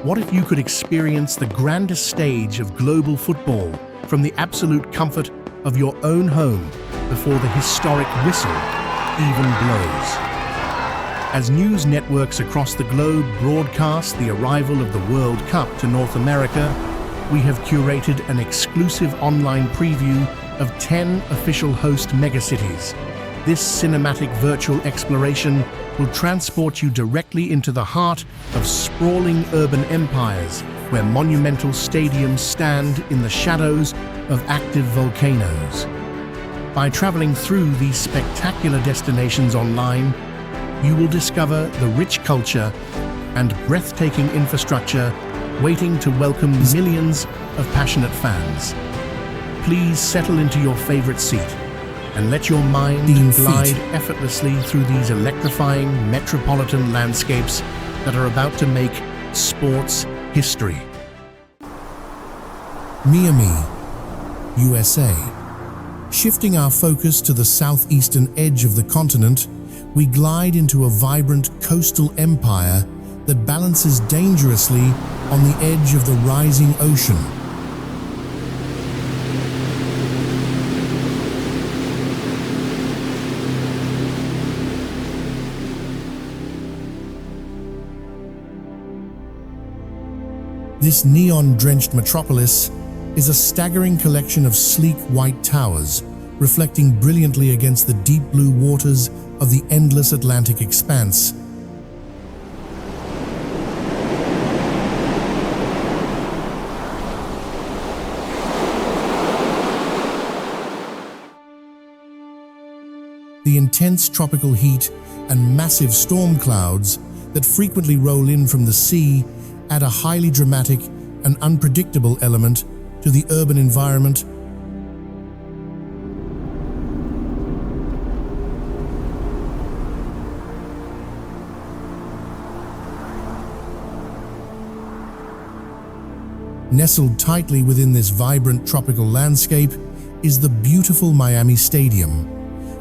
What if you could experience the grandest stage of global football from the absolute comfort of your own home before the historic whistle even blows? As news networks across the globe broadcast the arrival of the World Cup to North America, we have curated an exclusive online preview of 10 official host megacities. This cinematic virtual exploration will transport you directly into the heart of sprawling urban empires where monumental stadiums stand in the shadows of active volcanoes. By traveling through these spectacular destinations online, you will discover the rich culture and breathtaking infrastructure waiting to welcome millions of passionate fans. Please settle into your favorite seat and let your mind glide effortlessly through these electrifying metropolitan landscapes that are about to make sports history. Miami, USA. Shifting our focus to the southeastern edge of the continent, we glide into a vibrant coastal empire that balances dangerously on the edge of the rising ocean. This neon-drenched metropolis is a staggering collection of sleek white towers, reflecting brilliantly against the deep blue waters of the endless Atlantic expanse. The intense tropical heat and massive storm clouds that frequently roll in from the sea add a highly dramatic and unpredictable element to the urban environment. Nestled tightly within this vibrant tropical landscape is the beautiful Miami Stadium,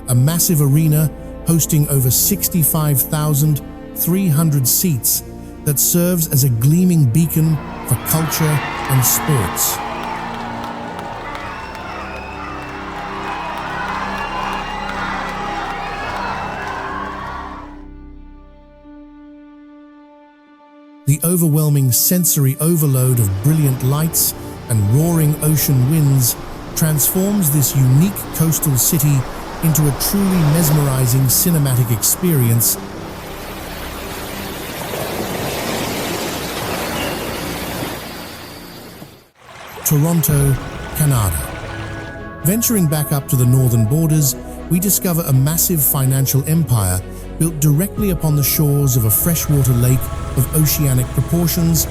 a massive arena hosting over 65,300 seats that serves as a gleaming beacon for culture and sports. The overwhelming sensory overload of brilliant lights and roaring ocean winds transforms this unique coastal city into a truly mesmerizing cinematic experience. Toronto, Canada. Venturing back up to the northern borders, we discover a massive financial empire built directly upon the shores of a freshwater lake of oceanic proportions.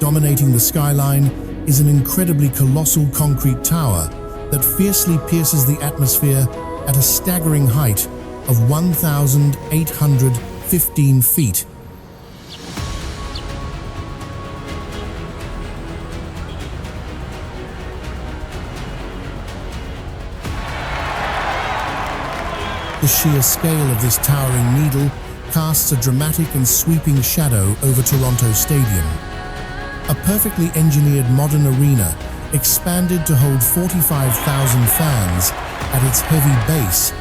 Dominating the skyline is an incredibly colossal concrete tower that fiercely pierces the atmosphere at a staggering height of 1,815 feet. The sheer scale of this towering needle casts a dramatic and sweeping shadow over Toronto Stadium. A perfectly engineered modern arena expanded to hold 45,000 fans at its heavy base.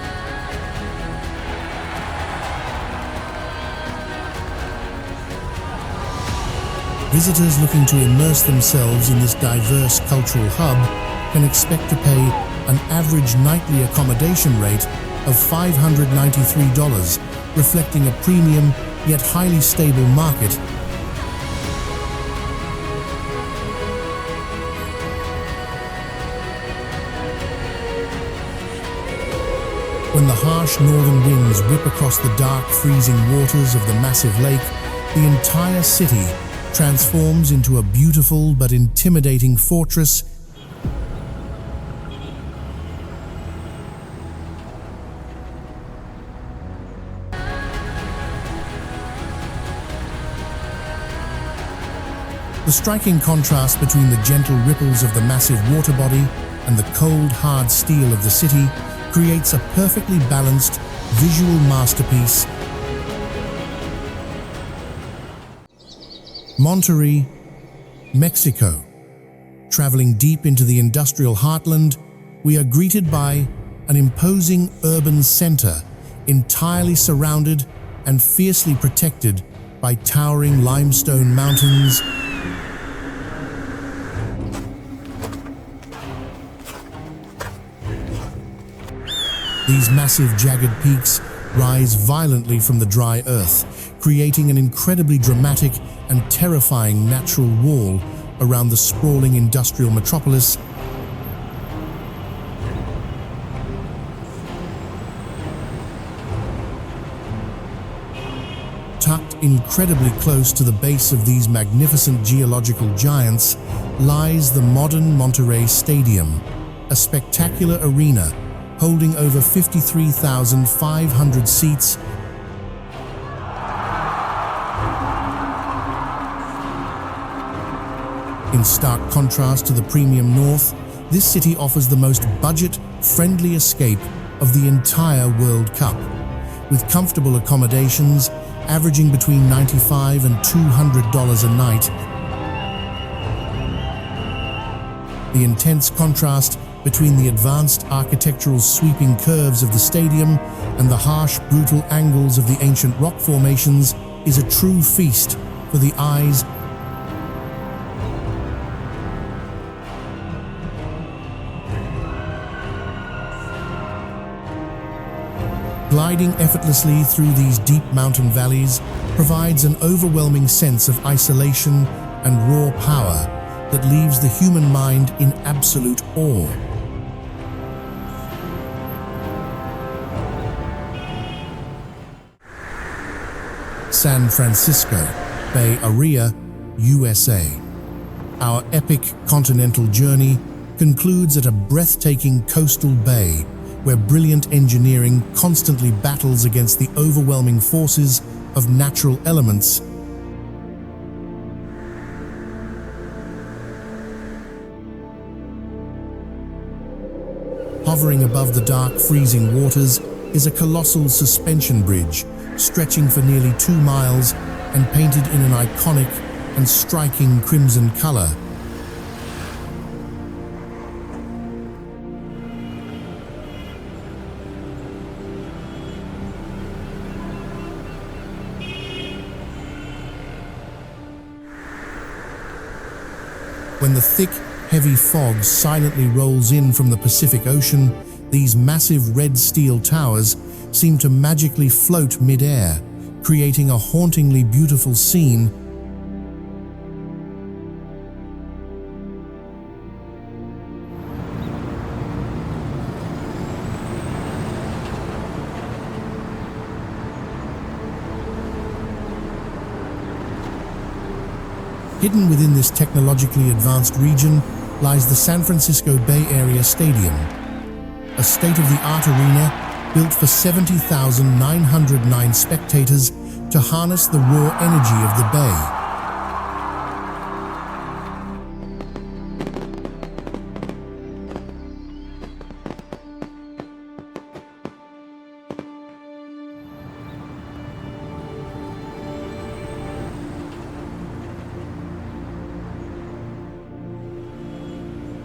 Visitors looking to immerse themselves in this diverse cultural hub can expect to pay an average nightly accommodation rate of $593, reflecting a premium yet highly stable market. When the harsh northern winds whip across the dark, freezing waters of the massive lake, the entire city transforms into a beautiful but intimidating fortress. The striking contrast between the gentle ripples of the massive water body and the cold, hard steel of the city creates a perfectly balanced visual masterpiece. Monterrey, Mexico. Traveling deep into the industrial heartland, we are greeted by an imposing urban center, entirely surrounded and fiercely protected by towering limestone mountains. These massive jagged peaks rise violently from the dry earth, creating an incredibly dramatic and terrifying natural wall around the sprawling industrial metropolis. Tucked incredibly close to the base of these magnificent geological giants lies the modern Monterrey Stadium, a spectacular arena holding over 53,500 seats. In stark contrast to the premium north, this city offers the most budget-friendly escape of the entire World Cup, with comfortable accommodations averaging between $95 and $200 a night. The intense contrast between the advanced architectural sweeping curves of the stadium and the harsh, brutal angles of the ancient rock formations is a true feast for the eyes. Gliding effortlessly through these deep mountain valleys provides an overwhelming sense of isolation and raw power that leaves the human mind in absolute awe. San Francisco, Bay Area, USA. Our epic continental journey concludes at a breathtaking coastal bay where brilliant engineering constantly battles against the overwhelming forces of natural elements. Hovering above the dark, freezing waters is a colossal suspension bridge stretching for nearly 2 miles and painted in an iconic and striking crimson color. When the thick, heavy fog silently rolls in from the Pacific Ocean, these massive red steel towers seem to magically float mid-air, creating a hauntingly beautiful scene. Hidden within this technologically advanced region lies the San Francisco Bay Area Stadium, a state-of-the-art arena built for 70,909 spectators to harness the raw energy of the bay.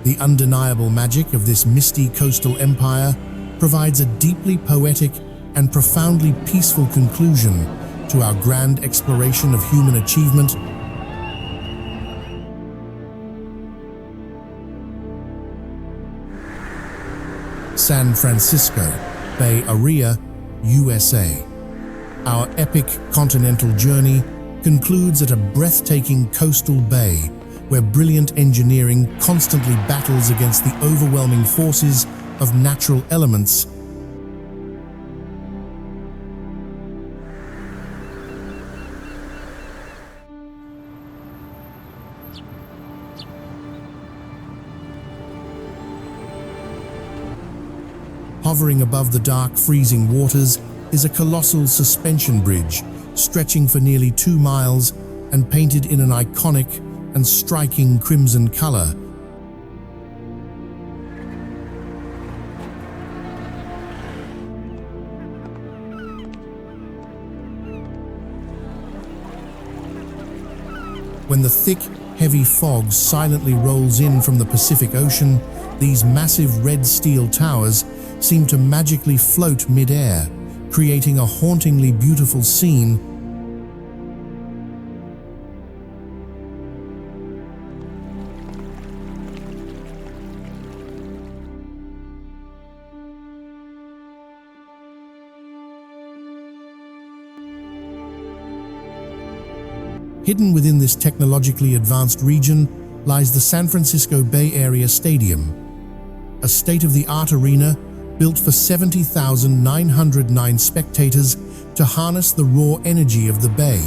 The undeniable magic of this misty coastal empire provides a deeply poetic and profoundly peaceful conclusion to our grand exploration of human achievement. San Francisco, Bay Area, USA. Our epic continental journey concludes at a breathtaking coastal bay where brilliant engineering constantly battles against the overwhelming forces of natural elements. Hovering above the dark, freezing waters is a colossal suspension bridge stretching for nearly 2 miles and painted in an iconic and striking crimson color. When the thick, heavy fog silently rolls in from the Pacific Ocean, these massive red steel towers seem to magically float mid-air, creating a hauntingly beautiful scene. Hidden within this technologically advanced region lies the San Francisco Bay Area Stadium, a state-of-the-art arena built for 70,909 spectators to harness the raw energy of the bay.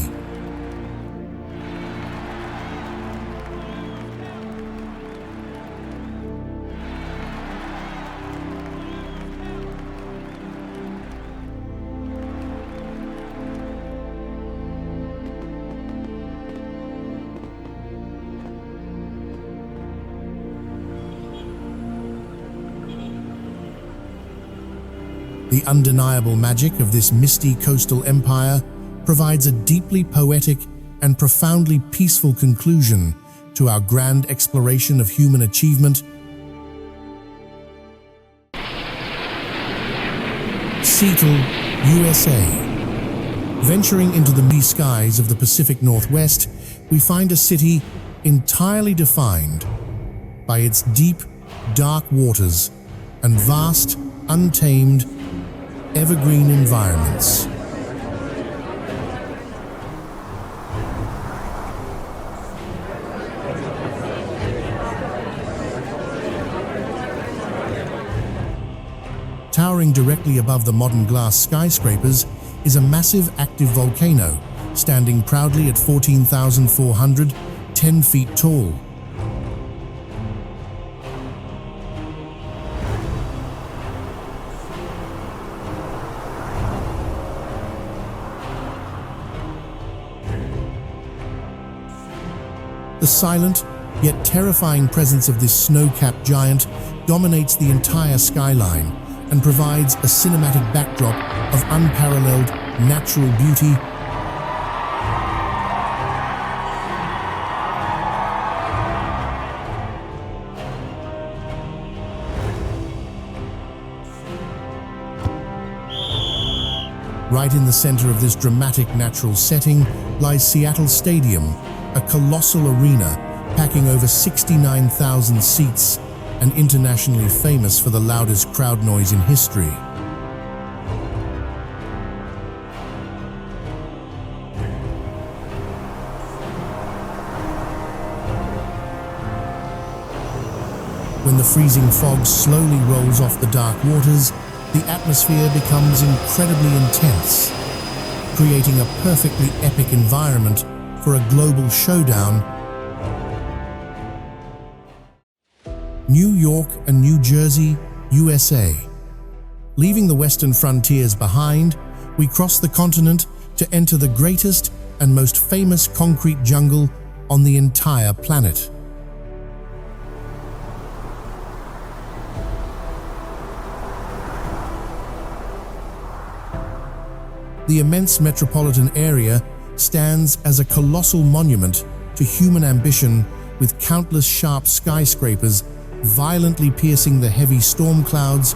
The undeniable magic of this misty coastal empire provides a deeply poetic and profoundly peaceful conclusion to our grand exploration of human achievement. Seattle, USA. Venturing into the misty skies of the Pacific Northwest, we find a city entirely defined by its deep, dark waters and vast, untamed, evergreen environments. Towering directly above the modern glass skyscrapers is a massive active volcano, standing proudly at 14,410 feet tall. The silent, yet terrifying presence of this snow-capped giant dominates the entire skyline and provides a cinematic backdrop of unparalleled natural beauty. Right in the center of this dramatic natural setting lies Seattle Stadium, a colossal arena packing over 69,000 seats and internationally famous for the loudest crowd noise in history. When the freezing fog slowly rolls off the dark waters, the atmosphere becomes incredibly intense, creating a perfectly epic environment for a global showdown. New York and New Jersey, USA. Leaving the western frontiers behind, we cross the continent to enter the greatest and most famous concrete jungle on the entire planet. The immense metropolitan area stands as a colossal monument to human ambition, with countless sharp skyscrapers violently piercing the heavy storm clouds.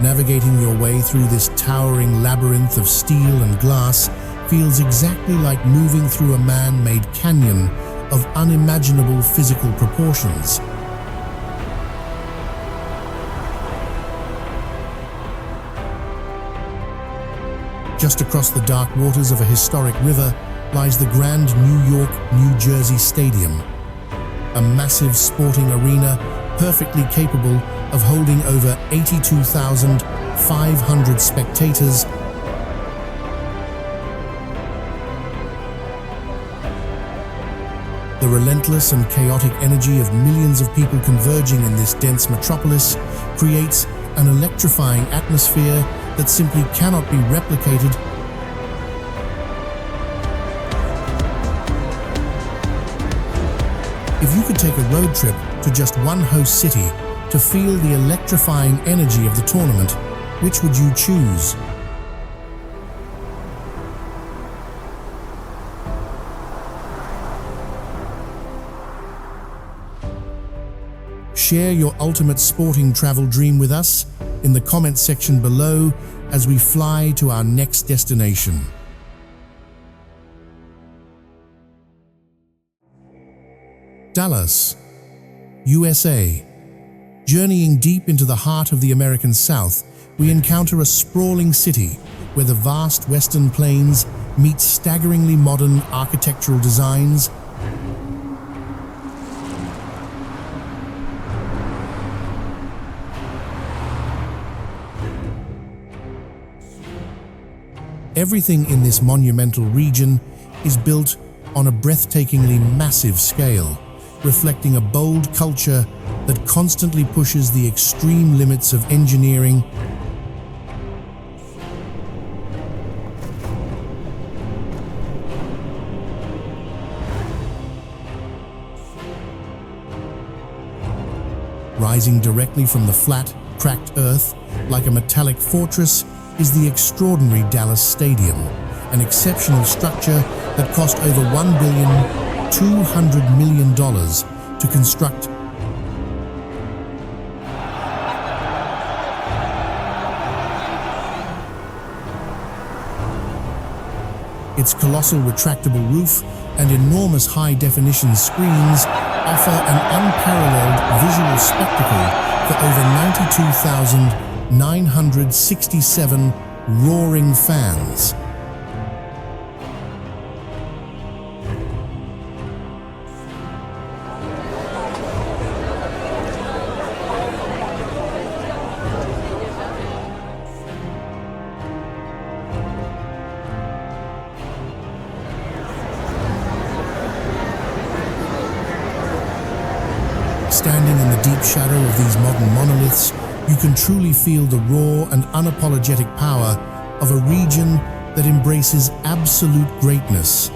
Navigating your way through this towering labyrinth of steel and glass feels exactly like moving through a man-made canyon of unimaginable physical proportions. Just across the dark waters of a historic river lies the grand New York, New Jersey Stadium, a massive sporting arena perfectly capable of holding over 82,500 spectators. The relentless and chaotic energy of millions of people converging in this dense metropolis creates an electrifying atmosphere that simply cannot be replicated. If you could take a road trip to just one host city to feel the electrifying energy of the tournament, Which would you choose? Share your ultimate sporting travel dream with us in the comment section below as we fly to our next destination. Dallas, USA. Journeying deep into the heart of the American South, we encounter a sprawling city where the vast western plains meet staggeringly modern architectural designs. Everything in this monumental region is built on a breathtakingly massive scale, reflecting a bold culture that constantly pushes the extreme limits of engineering. Rising directly from the flat, cracked earth like a metallic fortress is the extraordinary Dallas Stadium, an exceptional structure that cost over $1.2 billion to construct. Its colossal retractable roof and enormous high-definition screens offer an unparalleled visual spectacle for over 92,967 roaring fans. Standing in the deep shadow of these modern monoliths, you can truly feel the raw and unapologetic power of a region that embraces absolute greatness.